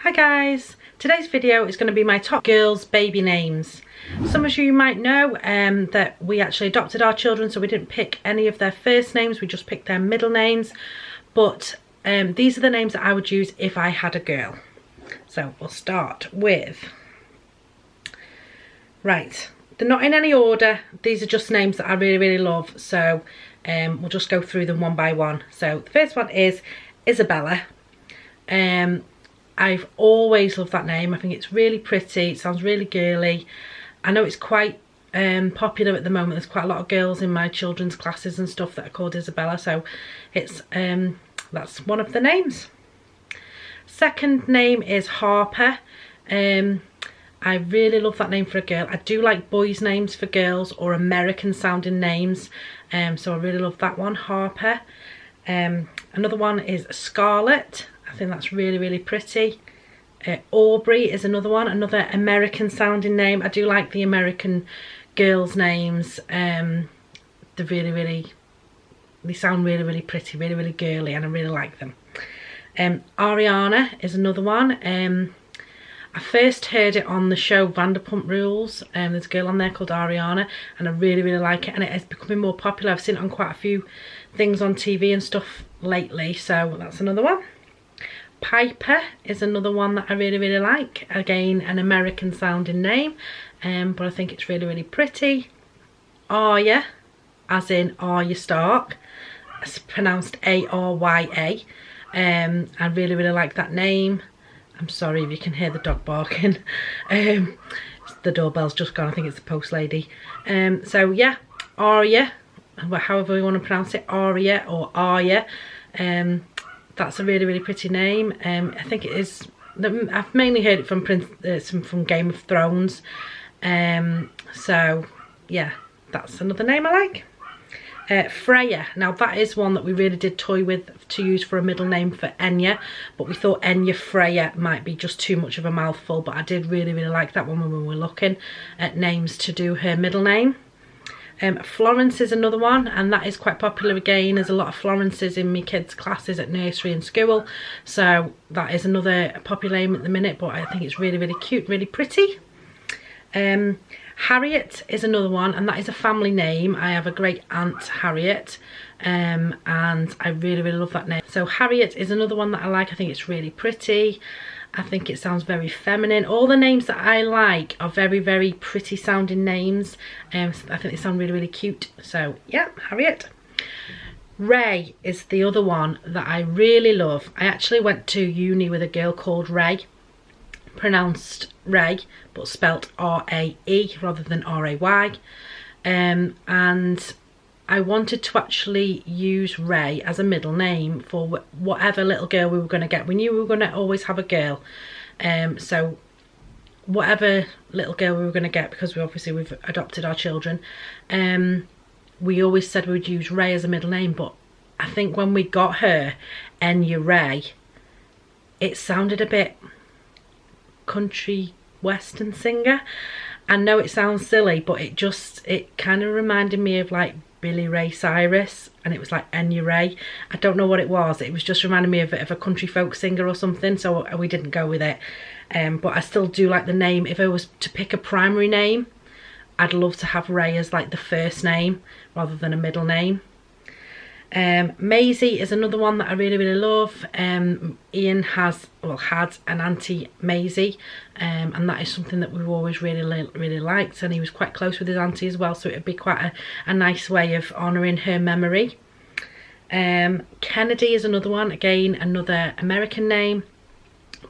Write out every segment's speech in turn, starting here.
Hi guys, today's video is going to be my top girls' baby names. Some of you might know that we actually adopted our children, so we didn't pick any of their first names, we just picked their middle names. But these are the names that I would use if I had a girl. So we'll start with, right, they're not in any order, these are just names that I really love, so we'll just go through them one by one. So the first one is Isabella. I've always loved that name. I think it's really pretty, it sounds really girly. I know it's quite popular at the moment. There's quite a lot of girls in my children's classes and stuff that are called Isabella, so it's that's one of the names. Second name is Harper. I really love that name for a girl. I do like boys' names for girls or American sounding names, so I really love that one, Harper. Another one is Scarlett. I think that's really pretty. Aubrey is another one, another American sounding name. I do like the American girls' names. They're they sound really pretty, really girly, and I really like them. Ariana is another one. I first heard it on the show Vanderpump Rules. There's a girl on there called Ariana, and I really like it, and it is becoming more popular. I've seen it on quite a few things on TV and stuff lately, so that's another one. Piper is another one that I really like. Again, an American sounding name, but I think it's really pretty. Arya, as in Arya Stark. It's pronounced A-R-Y-A. I really like that name. I'm sorry if you can hear the dog barking. The doorbell's just gone. I think it's the post lady. So yeah, Arya, however you want to pronounce it, Arya or Arya. That's a really pretty name. I think it is. I've mainly heard it from from Game of Thrones. So yeah, that's another name I like. Freya. Now that is one that we really did toy with to use for a middle name for Enya, but we thought Enya Freya might be just too much of a mouthful, but I did really like that one when we were looking at names to do her middle name. Florence is another one, and that is quite popular again. There's a lot of Florences in my kids' classes at nursery and school, so that is another popular name at the minute, but I think it's really cute, really pretty. Harriet is another one, and that is a family name. I have a great aunt, Harriet, and I really love that name. So Harriet is another one that I like. I think it's really pretty. I think it sounds very feminine. All the names that I like are very pretty sounding names. I think they sound really cute. So yeah, Harriet. Ray is the other one that I really love. I actually went to uni with a girl called Ray, pronounced Ray, but spelt R-A-E rather than R-A-Y. And I wanted to actually use Ray as a middle name for whatever little girl we were going to get. We knew we were going to always have a girl, so whatever little girl we were going to get, because we've adopted our children, we always said we would use Ray as a middle name. But I think when we got her, Enya Ray, it sounded a bit country western singer. I know it sounds silly, but it kind of reminded me of like Billy Ray Cyrus, and it was like Enya Ray. I don't know what it was. It was just reminding me of a country folk singer or something, so we didn't go with it. But I still do like the name. If I was to pick a primary name, I'd love to have Ray as like the first name rather than a middle name. Maisie is another one that I really love. Ian had an auntie Maisie, and that is something that we've always really liked, and he was quite close with his auntie as well, so it would be quite a nice way of honouring her memory. Kennedy is another one, again another American name,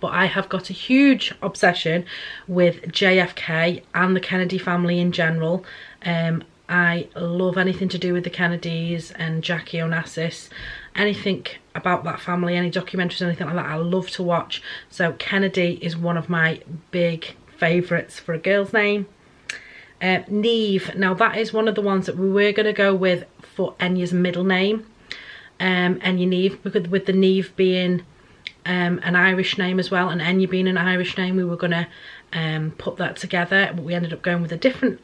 but I have got a huge obsession with JFK and the Kennedy family in general. I love anything to do with the Kennedys and Jackie Onassis, anything about that family, any documentaries, anything like that, I love to watch. So Kennedy is one of my big favourites for a girl's name. Neve, now that is one of the ones that we were going to go with for Enya's middle name, Enya Neve, because with the Neve being an Irish name as well, and Enya being an Irish name, we were going to put that together, but we ended up going with a different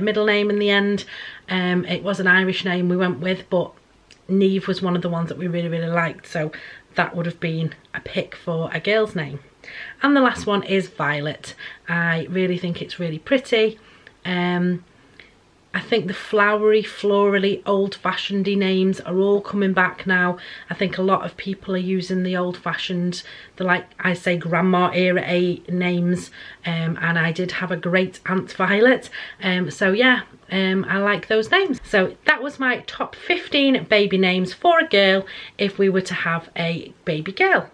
middle name in the end. It was an Irish name we went with, but Neve was one of the ones that we really liked, so that would have been a pick for a girl's name. And the last one is Violet. I really think it's really pretty. I think the flowery, florally, old-fashioned-y names are all coming back now. I think a lot of people are using the old-fashioned, the, like I say, grandma era names. And I did have a great Aunt Violet. So yeah, I like those names. So that was my top 15 baby names for a girl if we were to have a baby girl.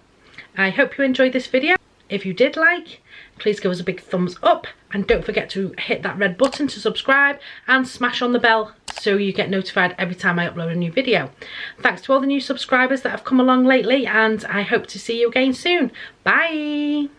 I hope you enjoyed this video. If you did like, please give us a big thumbs up, and don't forget to hit that red button to subscribe and smash on the bell so you get notified every time I upload a new video. Thanks to all the new subscribers that have come along lately, and I hope to see you again soon. Bye!